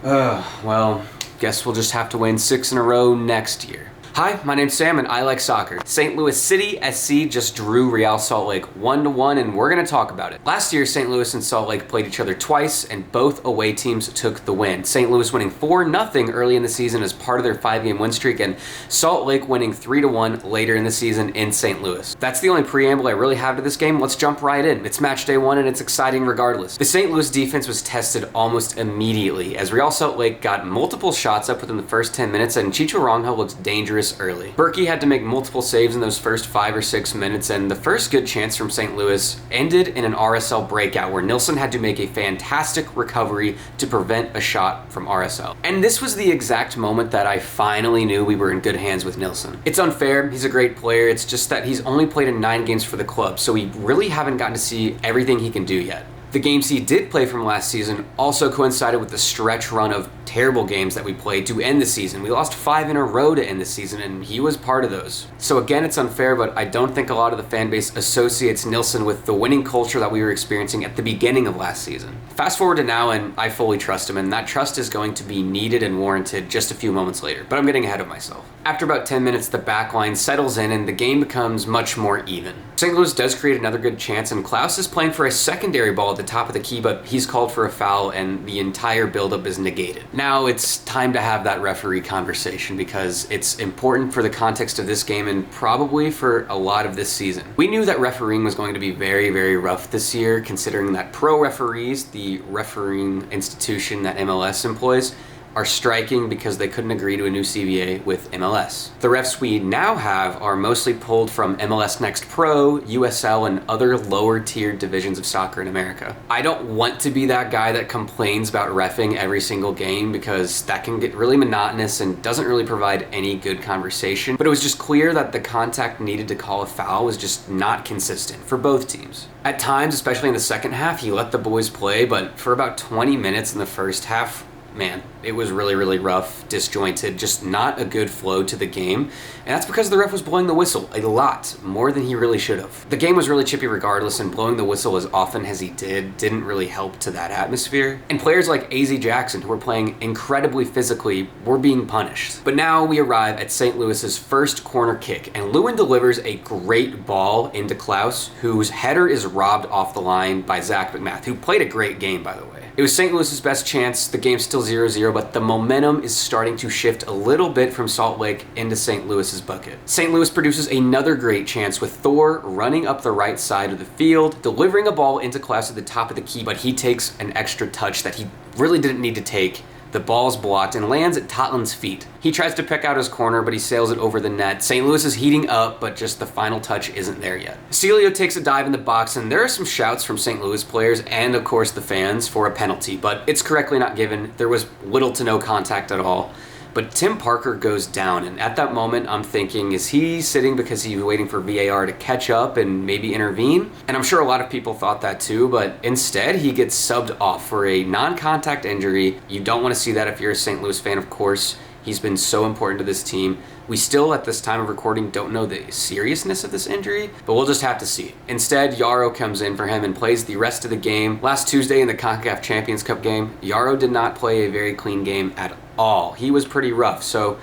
Well, guess we'll just have to win 6 in a row next year. Hi, my name's Sam and I like soccer. St. Louis City SC just drew Real Salt Lake 1-1 and we're gonna talk about it. Last year, St. Louis and Salt Lake played each other twice and both away teams took the win. St. Louis winning 4-0 early in the season as part of their 5-game win streak and Salt Lake winning 3-1 later in the season in St. Louis. That's the only preamble I really have to this game. Let's jump right in. It's match day 1 and it's exciting regardless. The St. Louis defense was tested almost immediately as Real Salt Lake got multiple shots up within the first 10 minutes and Chicho Arango looked dangerous early. Berkey had to make multiple saves in those first 5 or 6 minutes, and the first good chance from St. Louis ended in an RSL breakout where Nilsson had to make a fantastic recovery to prevent a shot from RSL. And this was the exact moment that I finally knew we were in good hands with Nilsson. It's unfair, he's a great player, it's just that he's only played in 9 games for the club, so we really haven't gotten to see everything he can do yet. The games he did play from last season also coincided with the stretch run of terrible games that we played to end the season. We lost 5 in a row to end the season, and he was part of those. So again, it's unfair, but I don't think a lot of the fan base associates Nilsson with the winning culture that we were experiencing at the beginning of last season. Fast forward to now, and I fully trust him, and that trust is going to be needed and warranted just a few moments later, but I'm getting ahead of myself. After about 10 minutes, the back line settles in, and the game becomes much more even. St. Louis does create another good chance, and Klaus is playing for a secondary ball at the top of the key, but he's called for a foul, and the entire buildup is negated. Now it's time to have that referee conversation because it's important for the context of this game and probably for a lot of this season. We knew that refereeing was going to be very, very rough this year, considering that pro referees, the refereeing institution that MLS employs, are striking because they couldn't agree to a new CBA with MLS. The refs we now have are mostly pulled from MLS Next Pro, USL, and other lower tiered divisions of soccer in America. I don't want to be that guy that complains about reffing every single game because that can get really monotonous and doesn't really provide any good conversation, but it was just clear that the contact needed to call a foul was just not consistent for both teams. At times, especially in the second half, he let the boys play, but for about 20 minutes in the first half, man, it was really, really rough, disjointed, just not a good flow to the game. And that's because the ref was blowing the whistle a lot, more than he really should have. The game was really chippy regardless, and blowing the whistle as often as he didn't really help to that atmosphere. And players like AZ Jackson, who were playing incredibly physically, were being punished. But now we arrive at St. Louis's first corner kick, and Lewin delivers a great ball into Klaus, whose header is robbed off the line by Zach McMath, who played a great game, by the way. It was St. Louis's best chance. The game's still 0-0, but the momentum is starting to shift a little bit from Salt Lake into St. Louis's bucket. St. Louis produces another great chance with Thor running up the right side of the field, delivering a ball into Klaus at the top of the key, but he takes an extra touch that he really didn't need to take. The ball's blocked and lands at Tottenham's feet. He tries to pick out his corner, but he sails it over the net. St. Louis is heating up, but just the final touch isn't there yet. Celio takes a dive in the box, and there are some shouts from St. Louis players and, of course, the fans for a penalty, but it's correctly not given. There was little to no contact at all. But Tim Parker goes down, and at that moment, I'm thinking, is he sitting because he's waiting for VAR to catch up and maybe intervene? And I'm sure a lot of people thought that too, but instead, he gets subbed off for a non-contact injury. You don't want to see that if you're a St. Louis fan, of course. He's been so important to this team. We still, at this time of recording, don't know the seriousness of this injury, but we'll just have to see. Instead, Yaro comes in for him and plays the rest of the game. Last Tuesday in the CONCACAF Champions Cup game, Yaro did not play a very clean game at all. He was pretty rough, so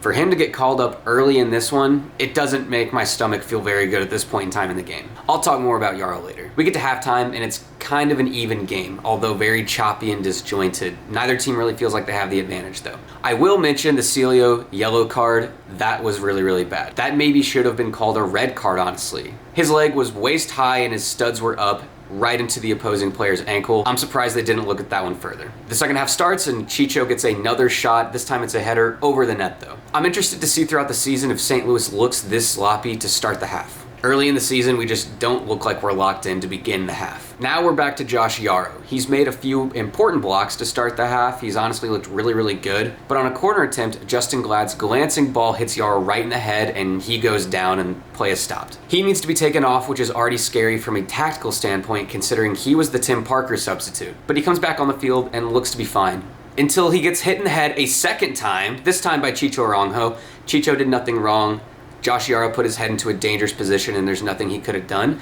for him to get called up early in this one, it doesn't make my stomach feel very good at this point in time in the game. I'll talk more about Yaro later. We get to halftime, and it's kind of an even game, although very choppy and disjointed. Neither team really feels like they have the advantage, though. I will mention the Celio yellow card. That was really, really bad. That maybe should have been called a red card, honestly. His leg was waist high, and his studs were up right into the opposing player's ankle. I'm surprised they didn't look at that one further. The second half starts and Chicho gets another shot. This time it's a header over the net though. I'm interested to see throughout the season if St. Louis looks this sloppy to start the half. Early in the season, we just don't look like we're locked in to begin the half. Now we're back to Josh Yaro. He's made a few important blocks to start the half. He's honestly looked really, really good. But on a corner attempt, Justin Glad's glancing ball hits Yaro right in the head and he goes down and play is stopped. He needs to be taken off, which is already scary from a tactical standpoint considering he was the Tim Parker substitute. But he comes back on the field and looks to be fine. Until he gets hit in the head a second time, this time by Chicho Arango. Chicho did nothing wrong. Josh Yaro put his head into a dangerous position and there's nothing he could have done.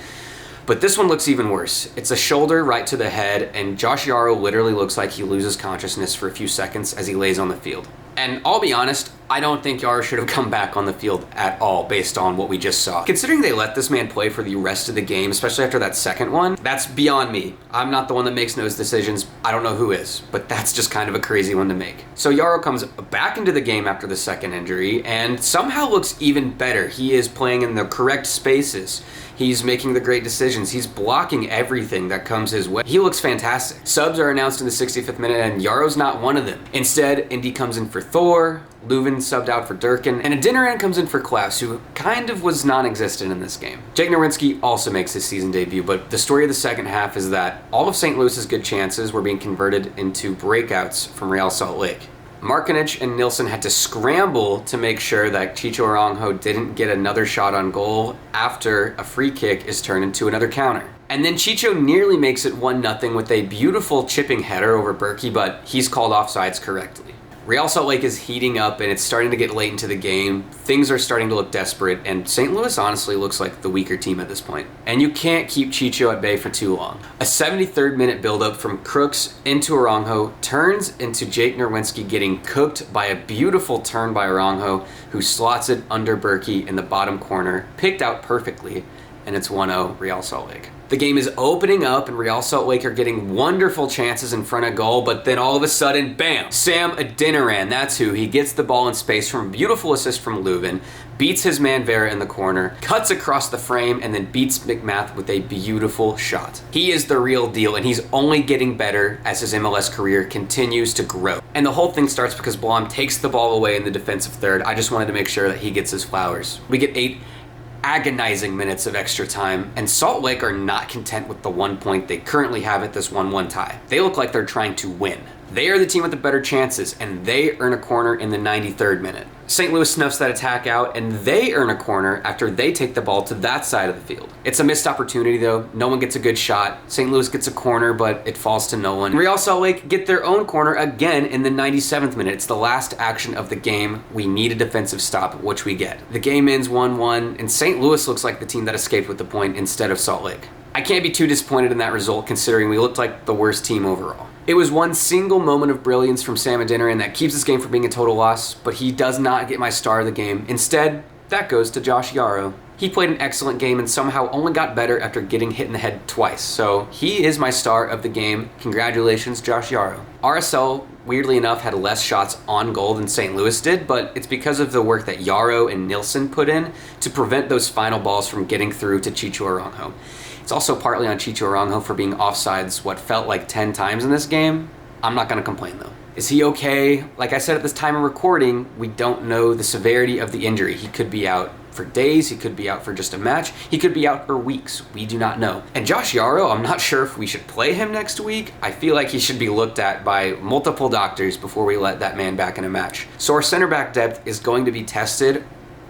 But this one looks even worse. It's a shoulder right to the head, and Josh Yaro literally looks like he loses consciousness for a few seconds as he lays on the field. And I'll be honest, I don't think Yaro should have come back on the field at all based on what we just saw. Considering they let this man play for the rest of the game, especially after that second one, that's beyond me. I'm not the one that makes those decisions. I don't know who is, but that's just kind of a crazy one to make. So Yaro comes back into the game after the second injury and somehow looks even better. He is playing in the correct spaces. He's making the great decisions. He's blocking everything that comes his way. He looks fantastic. Subs are announced in the 65th minute and Yaro's not one of them. Instead, Indy comes in for Thor, Leuven subbed out for Durkin, and Adeniran comes in for Klaus, who kind of was non-existent in this game. Jake Nerwinski also makes his season debut, but the story of the second half is that all of St. Louis's good chances were being converted into breakouts from Real Salt Lake. Markinich and Nilsson had to scramble to make sure that Chicho Aranjo didn't get another shot on goal after a free kick is turned into another counter. And then Chicho nearly makes it 1-0 with a beautiful chipping header over Berkey, but he's called offsides correctly. Real Salt Lake is heating up and it's starting to get late into the game. Things are starting to look desperate, and St. Louis honestly looks like the weaker team at this point. And you can't keep Chicho at bay for too long. A 73rd minute buildup from Crooks into Aranjo turns into Jake Nerwinski getting cooked by a beautiful turn by Aranjo, who slots it under Berkey in the bottom corner, picked out perfectly, and it's 1-0 Real Salt Lake. The game is opening up and Real Salt Lake are getting wonderful chances in front of goal, but then all of a sudden, bam! Sam Adeniran, that's who. He gets the ball in space from a beautiful assist from Leuven, beats his man Vera in the corner, cuts across the frame, and then beats McMath with a beautiful shot. He is the real deal, and he's only getting better as his MLS career continues to grow. And the whole thing starts because Blom takes the ball away in the defensive third. I just wanted to make sure that he gets his flowers. We get 8 agonizing minutes of extra time, and Salt Lake are not content with the 1 point they currently have at this 1-1 tie. They look like they're trying to win. They are the team with the better chances, and they earn a corner in the 93rd minute. St. Louis snuffs that attack out, and they earn a corner after they take the ball to that side of the field. It's a missed opportunity though. No one gets a good shot. St. Louis gets a corner, but it falls to no one. Real Salt Lake get their own corner again in the 97th minute. It's the last action of the game. We need a defensive stop, which we get. The game ends 1-1, and St. Louis looks like the team that escaped with the point instead of Salt Lake. I can't be too disappointed in that result considering we looked like the worst team overall. It was one single moment of brilliance from Sam Adeniran that keeps this game from being a total loss, but he does not get my star of the game. Instead, that goes to Josh Yaro. He played an excellent game and somehow only got better after getting hit in the head twice, so he is my star of the game. Congratulations, Josh Yaro. RSL, weirdly enough, had less shots on goal than St. Louis did, but it's because of the work that Yaro and Nilsson put in to prevent those final balls from getting through to Chicho Aranjo. It's also partly on Chicho Aranjo for being offsides what felt like 10 times in this game. I'm not going to complain though. Is he okay? Like I said at this time of recording, we don't know the severity of the injury. He could be out for days, he could be out for just a match, he could be out for weeks. We do not know. And Josh Yaro, I'm not sure if we should play him next week. I feel like he should be looked at by multiple doctors before we let that man back in a match. So our center back depth is going to be tested.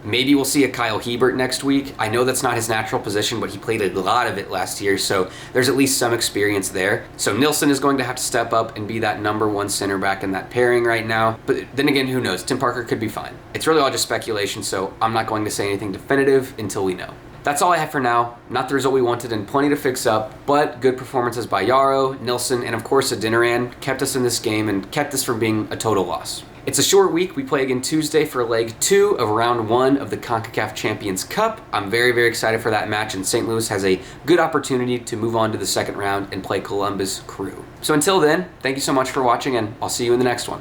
Maybe we'll see a Kyle Hebert next week. I know that's not his natural position, but he played a lot of it last year, so there's at least some experience there. So Nilsson is going to have to step up and be that number one center back in that pairing right now. But then again, who knows? Tim Parker could be fine. It's really all just speculation, so I'm not going to say anything definitive until we know. That's all I have for now. Not the result we wanted and plenty to fix up, but good performances by Yaro, Nilsson, and of course Adeniran kept us in this game and kept this from being a total loss. It's a short week. We play again Tuesday for leg 2 of round 1 of the CONCACAF Champions Cup. I'm very, very excited for that match, and St. Louis has a good opportunity to move on to the second round and play Columbus Crew. So until then, thank you so much for watching, and I'll see you in the next one.